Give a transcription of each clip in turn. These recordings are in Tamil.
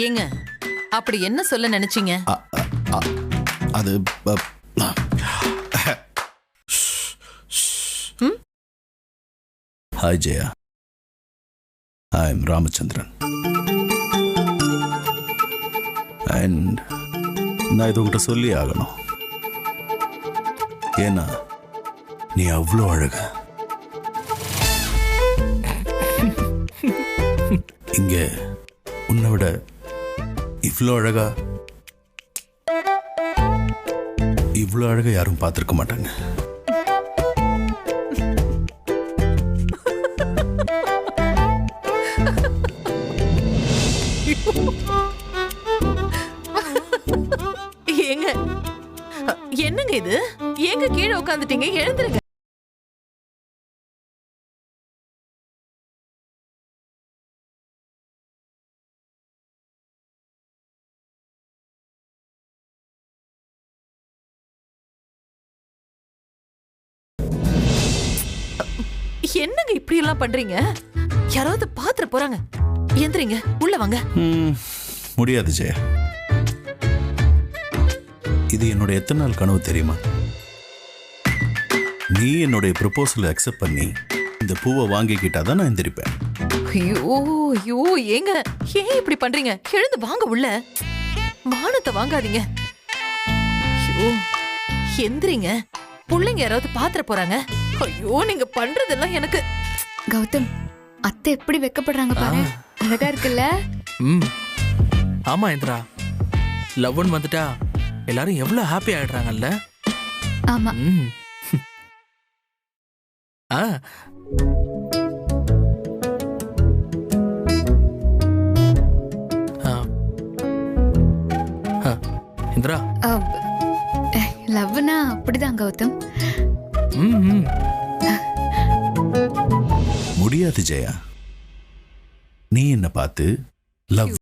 ஏங்க அப்படி என்ன சொல்ல நினைச்சீங்க? அது hi Jaya, I am Ramachandran and நான் இது உங்கள்கிட்ட சொல்லி ஆகணும். ஏன்னா நீ அவ்வளோ அழக. இங்க உன்னை விட இவ்வளோ அழகா யாரும் பார்த்திருக்க மாட்டாங்க. ஏங்க என்னங்க இது? ஏங்க கீழே உட்காந்துட்டீங்க? எழுந்துருங்க. என்னங்க இப்படி எல்லாம் பண்றீங்க? யாராவது பாத்துற போறாங்க. எந்திரிங்க, உள்ள வாங்க. முடியாது ஜெயா, இது என்னோட எத்தனை நாள் கனவு தெரியுமா? நீ என்னுடைய ப்ரொபோசலை அக்செப்ட் பண்ணி இந்த பூவை வாங்கிக்கிட்டாதான் நான் எந்திரிப்பேன். ஐயோ ஐயோ, ஏங்க ஏன் இப்படி பண்றீங்க? எழுந்து வாங்க உள்ள. மானத்தை வாங்காதீங்க. ஐயோ எந்திரிங்க, பிள்ளைங்க யாராவது பாத்துற போறாங்க. ஐயோ நீங்க பண்றதெல்லாம் எனக்கு. கௌதம், அத்தை எப்படி வெக்கப்படுறாங்க பாரு. அழகா இருக்குல்ல? ஆமா இந்திரா, லவ்னு வந்துட்டா எல்லாரும் எவ்வளவு ஹாப்பி ஆயிடுறாங்கல்ல. ஆமா. இந்திரா, லவ்னா அப்படிதான் கௌதம். முடியாது ஜெயா, நீ என்ன பார்த்து லவ்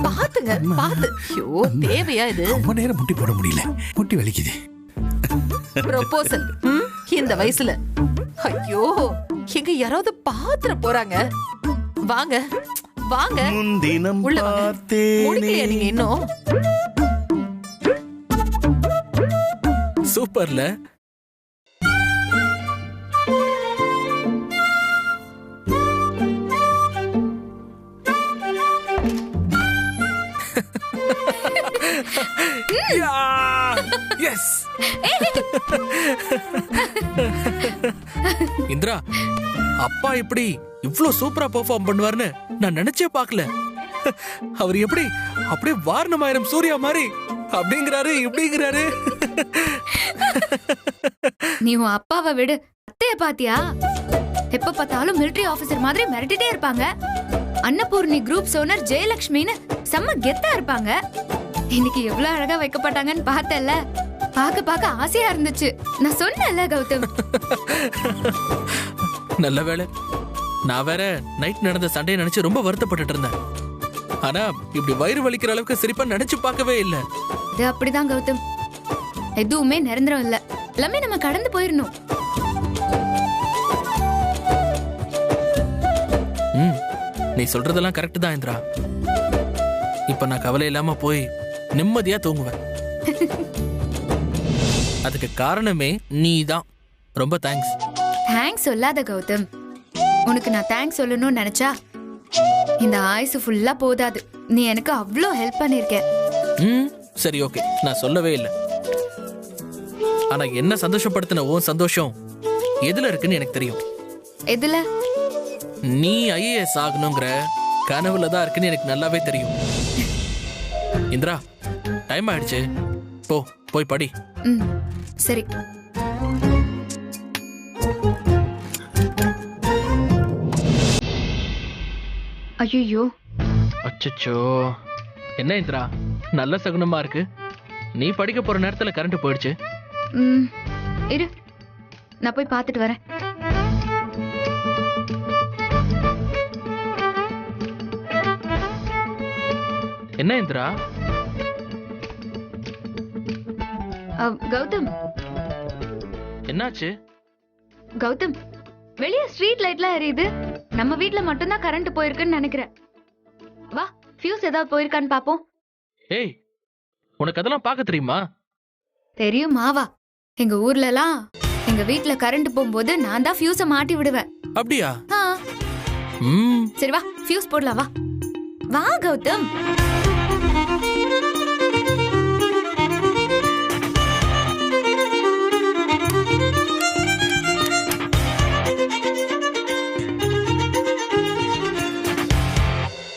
பாத்துங்க பாத்து. ஐயோ தேவையா இது? ரொம்ப நேரம் முட்டி போட முடியல, முட்டி வலிக்குது. ப்ரொபோசல் இந்த வயசுல? ஐயோ எங்க யாராவது பாத்துற போறாங்க. வாங்க வாங்க, முன்தினம் உள்ள வாங்க. முடிக்கலையா நீங்க இன்னும்? சூப்பர்ல. இந்திரா, அப்பா இப்படி இவ்ளோ சூப்பரா பெர்ஃபார்ம் பண்ணுவார்னு நான் நினைச்சே பார்க்கல. அவர் எப்படி அப்படியே வாரணமாயிரம் சூர்யா மாதிரி அப்படிங்கிறாரு இப்படிங்கிறாரு. நீ உன் அப்பாவை விடு, அத்தைய பாத்தியா? எப்ப பார்த்தாலும் மிலிட்டரி ஆபீசர் மாதிரி மிரட்டிட்டே இருப்பாங்க. அன்னபூர்ணி குரூப் ஓனர் ஜெயலட்சுமின்னு செம்ம கெத்தா இருப்பாங்க. இன்னைக்கு எவ்வளவு அழகா வைக்கப்பட்டாங்கன்னு பார்த்தல. பாக்க பாக்க ஆசையா இருந்துச்சு. நான் சொன்னேன்ல கௌதம். நல்ல வேளை, நான் வேற நைட் நடந்த சண்டையை நினைச்சு ரொம்ப வருத்தப்பட்டுட்டு இருந்தேன். ஆனா இப்படி வயிறு வலிக்கிற அளவுக்கு சிரிப்பா நினைச்சு பார்க்கவே இல்ல. இது அப்படிதான் கௌதம், எதுவுமே நிரந்தரம் இல்ல. எல்லாமே நம்ம கடந்து போயிடணும். நீ சொல்றதெல்லாம் கரெக்ட் தான் இந்திரா. இப்ப நான் கவலை இல்லாம போய் நிம்மதியா தூங்குவேன். அதுக்கு காரணமே நீ தான். ரொம்ப தேங்க்ஸ். தேங்க்ஸ் சொல்லாத கௌதம். உனக்கு நான் தேங்க்ஸ் சொல்லணும்னு நினைச்சா இந்த ஆயுசு ஃபுல்லா போதாது. நீ எனக்கு அவ்வளோ ஹெல்ப் பண்ணிருக்க. சரி ஓகே, நான் சொல்லவே இல்லை. ஆனா என்ன சந்தோஷப்படுத்தின உன் சந்தோஷம் எதுல இருக்குன்னு எனக்கு தெரியும். எதுல? நீ ஐஏஎஸ் ஆகணுங்கிற கனவுல தான் இருக்குன்னு எனக்கு நல்லாவே தெரியும். இந்திரா, டைம் ஆயிடுச்சு, போய் படி. ம் சரி. ஐயோ, அச்சச்சோ, என்ன இந்திரா, நல்ல சகுனமா இருக்கு. நீ படிக்க போற நேரத்துல கரண்ட் போயிடுச்சு. இரு, நான் போய் பார்த்துட்டு வரேன். என்ன இந்திரா? கௌதம், என்னாச்சு? கௌதம், வெளியே ஸ்ட்ரீட் லைட்லாம் எரியுது. நம்ம வீட்ல மட்டும்தான் கரண்ட் போயிருக்குன்னு நினைக்கிறேன். வா, ஃபியூஸ் ஏதாவது போயிருக்கான்னு பாப்போம். ஏய், உனக்கு அதெல்லாம் பார்க்க தெரியுமா? தெரியுமா? வா, எங்க ஊர்ல எல்லாம் எங்க வீட்ல கரண்ட் போகும்போது நான் தான் ஃபியூஸ மாட்டி விடுவேன். அப்படியா? சரி வா, ஃபியூஸ் போடலாம். வா வா கௌதம்.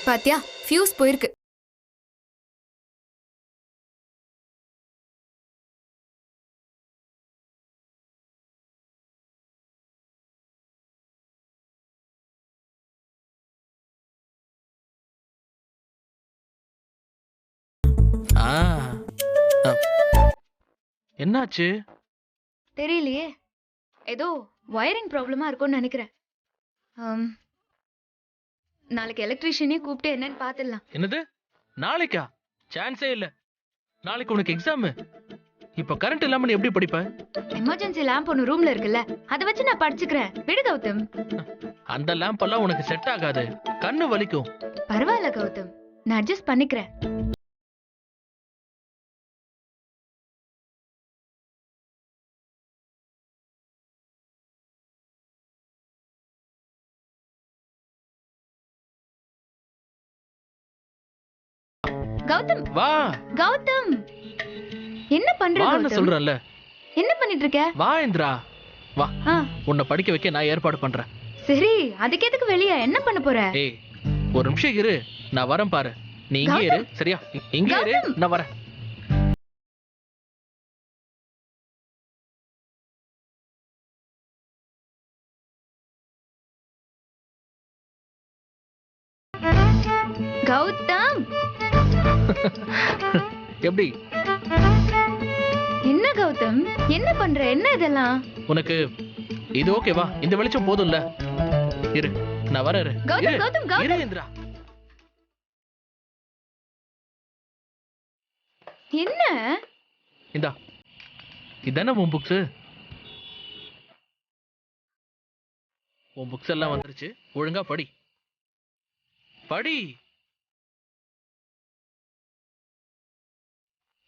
பாத்தியா, ஃபியூஸ் போயிருக்கு. என்னாச்சு? தெரியலையே, ஏதோ வயரிங் ப்ராப்ளமா இருக்கும்னு நினைக்கிறேன். நாளைக்கு எலக்ட்ரீஷியனே கூப்பிட்டு என்னன்னு பாத்துடலாம். என்னது, நாளைக்கா? சான்ஸே இல்ல. நாளைக்கு உனக்கு எக்ஸாம். இப்ப கரண்ட் இல்லாம நீ எப்படி படிப்ப? எமர்ஜென்சி லேம்ப் ஒன்னு ரூம்ல இருக்குல்ல, அதை வச்சு நான் படிச்சுக்கிறேன். விடு கௌதம். அந்த லேம்ப் எல்லாம் உனக்கு செட் ஆகாது, கண்ணு வலிக்கும். பரவாயில்ல கௌதம், நான் அட்ஜஸ்ட் பண்ணிக்கிறேன். கௌதம், வா. கௌதம், என்ன பண்ற? வான்னு சொல்றேன்ல. என்ன பண்ணிட்டு இருக்க? வா இந்திரா, வா. உன்னை படிக்க வைக்க நான் ஏற்பாடு பண்றேன். சரி, அதுக்கு எதுக்கு வெளியே? என்ன பண்ண போற? ஏய், ஒரு நிமிஷம் இரு, நான் வரேன் பாரு. நீ இங்கே இரு, சரியா? இங்கே இரு, நான் வரேன். கௌதம், எப்படி? என்ன கௌதம், என்ன பண்ற? என்ன இதெல்லாம்? உனக்கு இது ஓகேவா? இந்த வெளிச்சம் போதும்ல? இரு, நான் வரேன். கௌதம், கௌதம், இரு கௌதம். இந்திரா. என்ன? இந்தா, இதானே உன் புக்ஸ்? உன் புக்ஸ் எல்லாம் வந்துருச்சு, ஒழுங்கா படி. படி.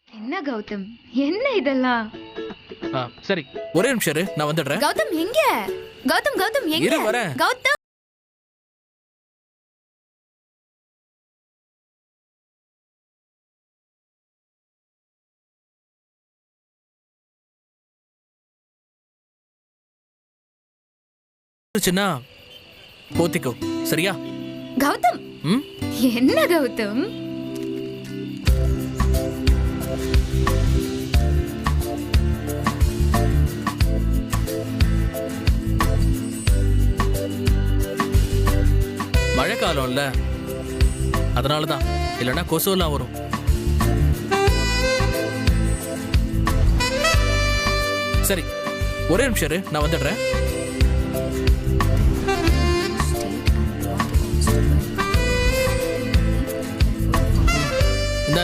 என்ன கௌதம், என்ன இதெல்லாம்? சரி, ஒரே நிமிஷம் இரு, நான் வந்துடுறேன். கௌதம் எங்க? கௌதம், கௌதம் எங்க? இரு, வரேன். கௌதம், போத்திக்கோ, சரியா? கௌதம், என்ன கௌதம்? மழை காலம்ல, அதனாலதான். இல்லைன்னா கொசுவெல்லாம் வரும். சரி, ஒரே நிமிஷம் இரு, நான் வந்துடுறேன்.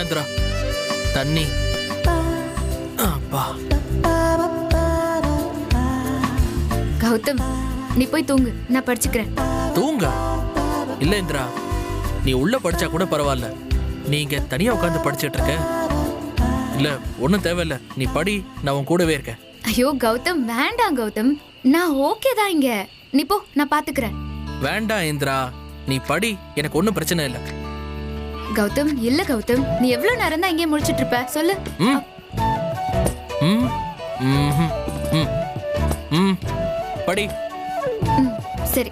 இந்திரா, தண்ணி. அப்பா. கௌதம், நீ போய் தூங்கு, நான் படிச்சுக்கிறேன். தூங்க? இல்ல இந்திரா, நீ உள்ள படிச்சா கூட பரவாயில்ல. நீ இங்க தனியா உட்காந்து படிச்சுட்டு இருக்க. இல்ல, ஒன்னும் தேவையில்ல, நீ படி, நான் உன் கூடவே இருக்கேன். ஐயோ கௌதம், வேண்டாம் கௌதம், நான் ஓகே தான் இங்க. நீ போ, நான் பாத்துக்கிறேன். வேண்டாம் இந்திரா, நீ படி, எனக்கு ஒன்னும் பிரச்சனை இல்ல. கௌதம், இல்ல கௌதம், நீ எவ்வளவு நேரம் தான் இங்கே முழிச்சிட்டு இருப்ப? சொல்லு. ம்ஹும். ம். ம். படி. சரி.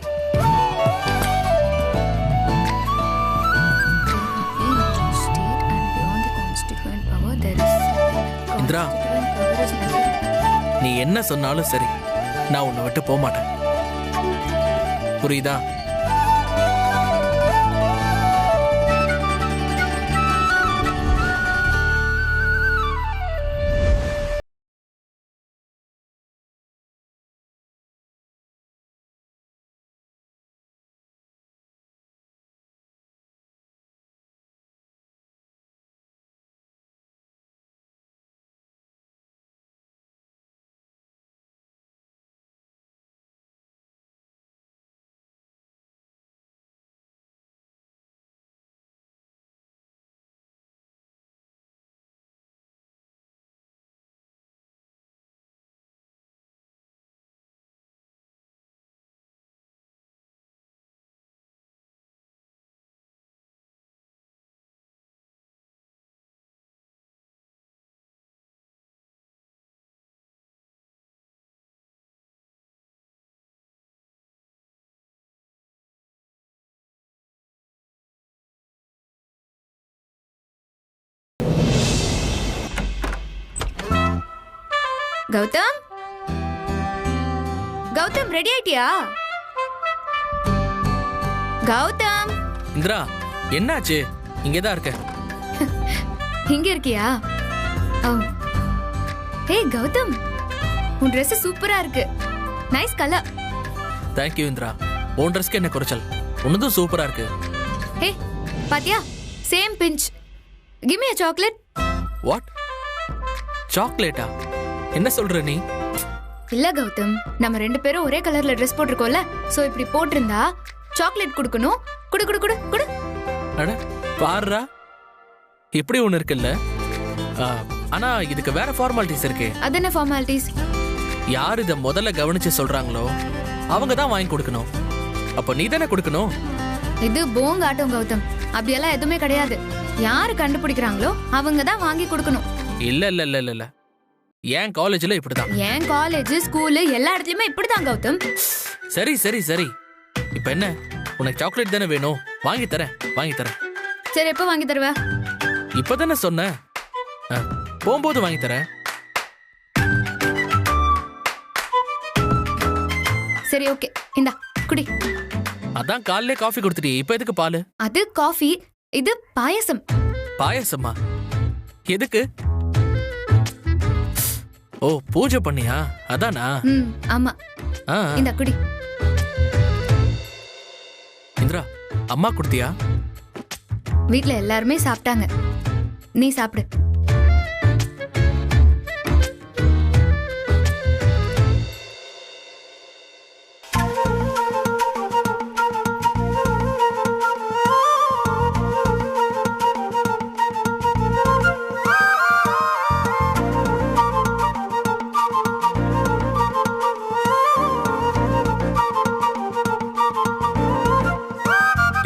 இந்திரா, நீ என்ன சொன்னாலும் சரி, நான் உன்னை விட்டு போக மாட்டேன். புரியுதா? கௌதம், கௌதம் ரெடி ஆயிட்டியா? கௌதம். இந்திரா, என்னாச்சு? இங்கதான் இருக்க. இங்க இருக்கியா? ஹே கௌதம், உன் Dress சூப்பரா இருக்கு. Nice colour. தேங்க்யூ இந்திரா. உன் ட்ரெஸ்க்கு என்ன குறைச்சல்? உன்னதும் சூப்பரா இருக்கு. ஹே பாத்தியா, same pinch. Give me a chocolate. What? சாக்லேட்டா? என்ன சொல்ற நீ? இல்ல கௌதம், நம்ம ரெண்டு பேரும் ஒரே கலர்ல Dress போட்டிருக்கோம்ல, சோ இப்படி போட்டிருந்தா சாக்லேட் குடுக்கணும். குடு குடு குடு குடு. அட பாருடா, இப்படி ஒண்ணு இருக்குல்ல. ஆனா இதுக்கு வேற ஃபார்மாலிட்டிஸ் இருக்கு. அது என்ன ஃபார்மாலிட்டிஸ்? யார் இத முதல்ல கவனிச்சு சொல்றாங்களோ அவங்க தான் வாங்கி கொடுக்கணும். அப்ப நீ தானே கொடுக்கணும். இது போங்க ஆட்டம் கௌதம். அப்படியெல்லாம் எதுவுமே கிடையாது. யாரு கண்டுபிடிக்கிறாங்களோ அவங்க தான் வாங்கி கொடுக்கணும். இல்ல இல்ல இல்ல இல்ல இல்ல, என் காலேஜ்ல இப்படிதான். என் காலேஜ், ஸ்கூல் எல்லா இடத்துலயுமே இப்படிதான் கௌதம். சரி சரி சரி, இப்ப என்ன, உனக்கு சாக்லேட் தானே வேணும்? வாங்கி தரேன் வாங்கி தரேன். சரி, எப்ப வாங்கி தருவ? இப்பதானே சொன்னேன், போகும்போது வாங்கி தரேன். சரி ஓகே, இந்தா குடி. அதான் காலையிலே காஃபி கொடுத்துட்டே, இப்ப எதுக்கு பால்? அது காஃபி, இது பாயசம். பாயசமா? எதுக்கு? ஓ, பூஜை பண்ணியா? அதானா? ஆமா. இந்த குடி. இந்திரா, அம்மா கொடுத்தியா? வீட்ல எல்லாருமே சாப்பிட்டாங்க, நீ சாப்பிடு.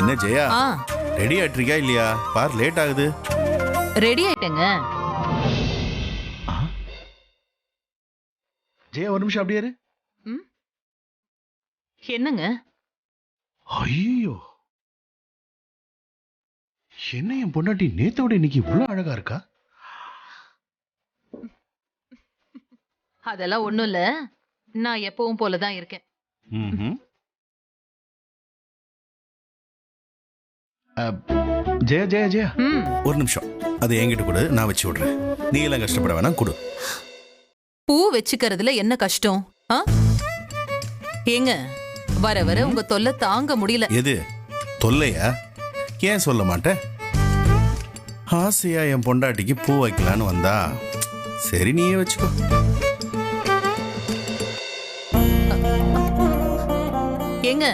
என்ன ஜெயா, ரெடி ஆயிட்டிருக்கியா இல்லையா? பார் லேட் ஆகுது. ரெடி ஆயிட்டேங்க. ஜெயா ஒரு நிமிஷம் அப்படியே இரு. என்னங்க? ஐயோ, என்ன என் பொண்டாட்டி நேத்தோட இன்னைக்கு இவ்வளவு அழகா இருக்கா? அதெல்லாம் ஒண்ணும் இல்ல, நான் எப்பவும் போலதான் இருக்கேன். ஜெயா ஜெயா ஜெயா, ஒரு நிமிஷம், அது என்கிட்ட கொடு, நான் வச்சு விடுறேன். நீ எல்லாம் கஷ்டப்பட வேணாம், கொடு. பூ வச்சுக்கிறதுல என்ன கஷ்டம்? ஏங்க, வர வர உங்க தொல்லை தாங்க முடியல. எது தொல்லையா? ஏன் சொல்ல மாட்டேன்? ஆசையா என் பொண்டாட்டிக்கு பூ வைக்கலான்னு வந்தா, சரி நீயே வச்சுக்கோ. ஏங்க,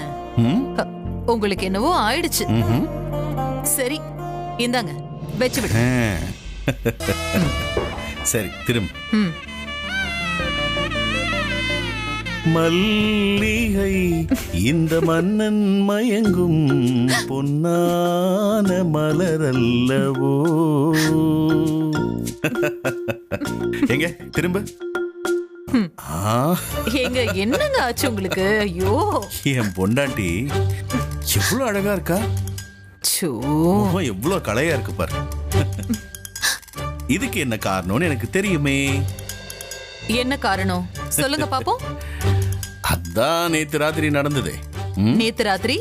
உங்களுக்கு என்னவோ ஆயிடுச்சு. சரி இந்தாங்க, வச்சு விடு. சரி திரும்ப. மல்லிகை இந்த மன்னன் மயங்கும் பொன்னான மலரல்லவோ. எங்க திரும்ப. ஆ, ஏங்க என்னங்க ஆச்சு உங்களுக்கு? ஐயோ என் பொண்டாட்டி எவ்வளவு அழகா இருக்கா, சோ முகம் எவ்வளவு கலையா இருக்கு பாரு. இதுக்கு என்ன காரணம்னு எனக்கு தெரியுமே. என்ன காரணம் சொல்லுங்க பாப்போம். அதான் நேத்து ராத்திரி நடந்ததே. நேத்து ராத்திரி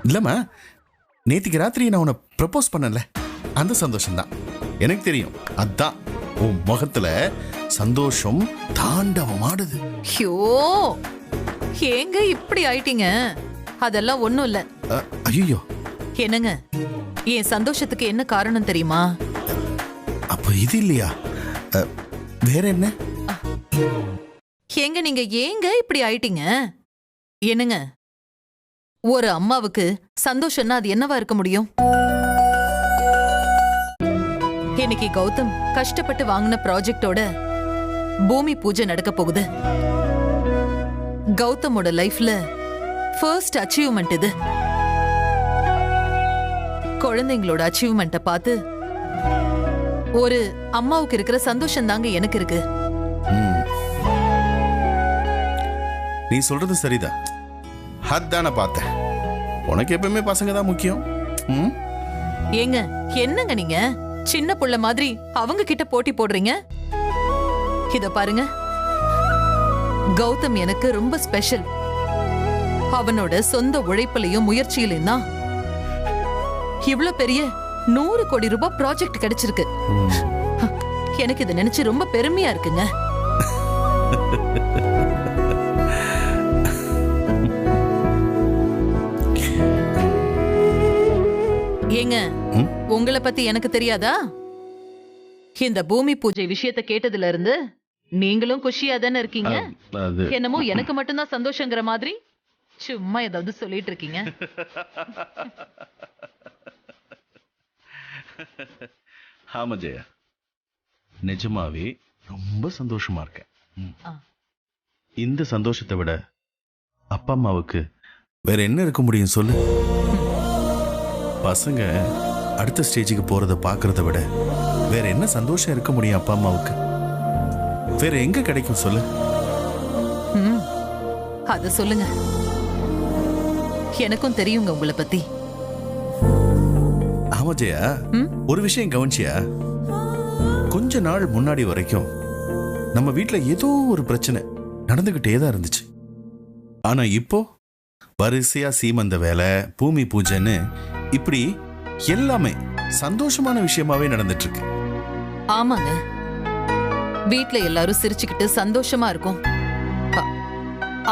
இல்லம்மா, நேத்திக்கு ராத்திரி நான் உன்னை ப்ரப்போஸ் பண்ணல, அந்த சந்தோஷம் தான் எனக்கு தெரியும். அதான் உன் முகத்துல சந்தோஷம் தாண்டவம் ஆடுது. ஐயோ ஏங்க இப்படி ஆயிட்டீங்க? அதெல்லாம் ஒண்ணும் இல்ல. ஐயோ, என்னங்க என் சந்தோஷத்துக்கு என்ன காரணம் தெரியுமா? அப்ப இது இல்லையா? வேற என்ன? ஏங்க நீங்க ஏங்க இப்படி ஆயிட்டீங்க? என்னங்க ஒரு அம்மாவுக்கு சந்தோஷம்னா அது என்னவா இருக்க முடியும்? இன்னைக்கு கௌதம் கஷ்டப்பட்டு வாங்கின ப்ராஜெக்டோட பூமி பூஜை நடக்க போகுது. கௌதமோட லைஃப்ல ஃபர்ஸ்ட் அச்சீவ்மெண்ட் இது. குழந்தைங்களோட அச்சீவ்மெண்ட்டை பார்த்து ஒரு அம்மாவுக்கு இருக்கிற சந்தோஷம் தாங்க எனக்கு இருக்கு. நீ சொல்றது சரிதான், அதான் நான் பார்த்தேன். உனக்கு எப்பவுமே பசங்க தான் முக்கியம். ஏங்க என்னங்க நீங்க சின்ன புள்ள மாதிரி அவங்க கிட்ட போட்டி போடுறீங்க? இத பாருங்க, கௌதம் எனக்கு ரொம்ப ஸ்பெஷல். அவனோட சொந்த உழைப்பிலையும் முயற்சியிலையும் தான் இவ்ளோ பெரிய 100 கோடி ரூபாய் ப்ராஜெக்ட் கிடைச்சிருக்கு. எனக்கு இதை நினைச்சு ரொம்ப பெருமையா இருக்குங்க. ஏங்க உங்களை பத்தி எனக்கு தெரியாதா? இந்த பூமி பூஜை விஷயத்தை கேட்டதுல இருந்து நீங்களும் குஷியா தானே இருக்கீங்க. என்னமோ எனக்கு மட்டும்தான் சந்தோஷங்கிற மாதிரி சும்மா ஏதாவது சொல்லிட்டு இருக்கீங்க. ஆமா ஜெயா, நிஜமாவே ரொம்ப சந்தோஷமா இருக்கேன். இந்த சந்தோஷத்தை விட அப்பா அம்மாவுக்கு வேற என்ன இருக்க முடியும் சொல்லு? பசங்க அடுத்த ஸ்டேஜுக்கு போறத பாக்குறத விட வேற என்ன சந்தோஷம் இருக்க முடியும் அப்பா அம்மாவுக்கு? வேற எங்க கிடைக்கும் சொல்லு? அத சொல்லுங்க, எனக்கும் தெரியுங்க உங்களை பத்தி. ஆமா ஜெயா, ஒரு விஷயம் கவனிச்சியா? கொஞ்ச நாள் முன்னாடி வரைக்கும் நம்ம வீட்டுல ஏதோ ஒரு பிரச்சனை நடந்துகிட்டே தான் இருந்துச்சு. ஆனா இப்போ வரிசையா சீமந்த வேலை, பூமி பூஜைன்னு இப்படி எல்லாமே சந்தோஷமான விஷயமாவே நடந்துட்டு இருக்கு. ஆமாங்க, வீட்ல எல்லாரும் சிரிச்சுக்கிட்டு சந்தோஷமா இருக்கும்.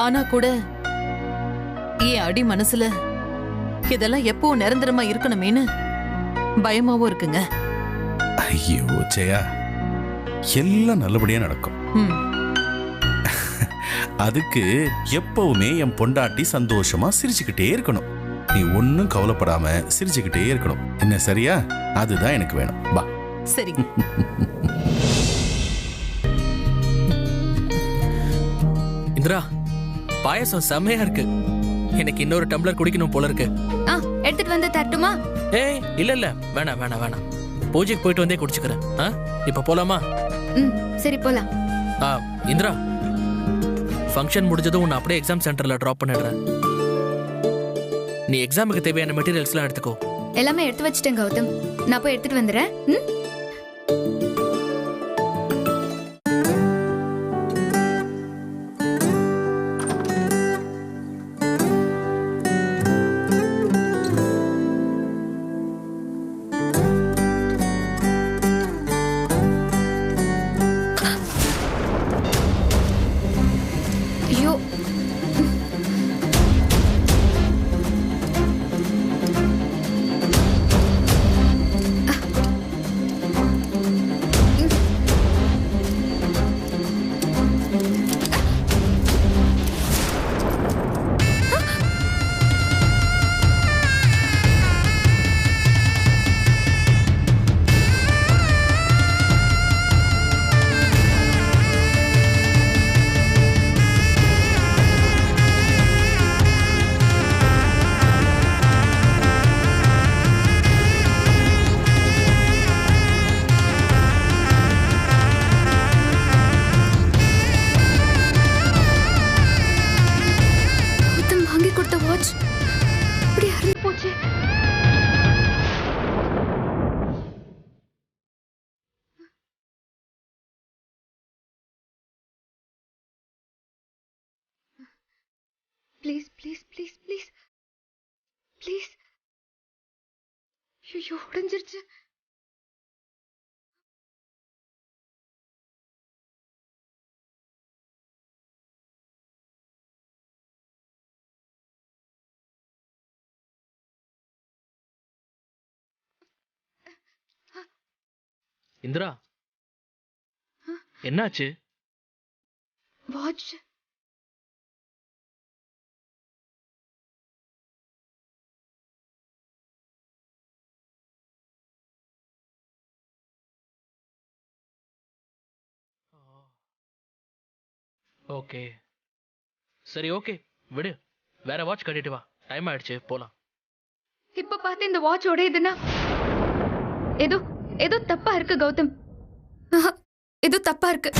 ஆனா கூட என் அடி மனசுல இதெல்லாம் எப்போ நிரந்தரமா இருக்கணுமேனு பயமாவும் இருக்குங்க. ஐயோ ஜெயா, எல்லாம் நல்லபடியா நடக்கும். அதுக்கு எப்பவுமே என் பொண்டாட்டி சந்தோஷமா சிரிச்சுக்கிட்டே இருக்கணும். நீ ஒன்னும் கவலைப்படாம சிரிச்சுக்கிட்டே இருக்கணும். என்ன சரியா? அதுதான் எனக்கு வேணும். பா. சரி. இந்திரா, பாயசம் செம்மையா இருக்கு. எனக்கு இன்னொரு டம்ளர் குடிக்கணும் போல இருக்கு. எடுத்துட்டு வந்து தரட்டுமா? ஏய் இல்ல இல்ல, வேணாம் வேணாம் வேணாம். பூஜைக்கு போயிட்டு வந்தே குடிச்சுக்கிறேன். இப்ப போலாமா? சரி போலாம். இந்திரா, ஃபங்க்ஷன் முடிஞ்சதும் உன்னை அப்படியே எக்ஸாம் சென்டர்ல டிராப் பண்ணிடுறேன். நீ எக்ஸாமுக்கு தேவையான மெட்டீரியல்ஸ்லாம் எடுத்துக்கோ. எல்லாமே எடுத்து வச்சிட்டேன் கௌதம், நான் போய் எடுத்துட்டு வந்துடுறேன். ஐயோ, please please please please please. ஐயோ உடைஞ்சிருச்சு. இந்திரா, என்னாச்சு? வாட்ச். ஓகே, சரி, ஓகே, விடு. வேற வாட்ச் கட்டிட்டு வா, டைம் ஆயிடுச்சு, போலாம். இப்ப பார்த்து இந்த வாட்ச் உடையுதுன்னா ஏதோ ஏதோ தப்பா இருக்கு கௌதம். ஏதோ தப்பா இருக்கு.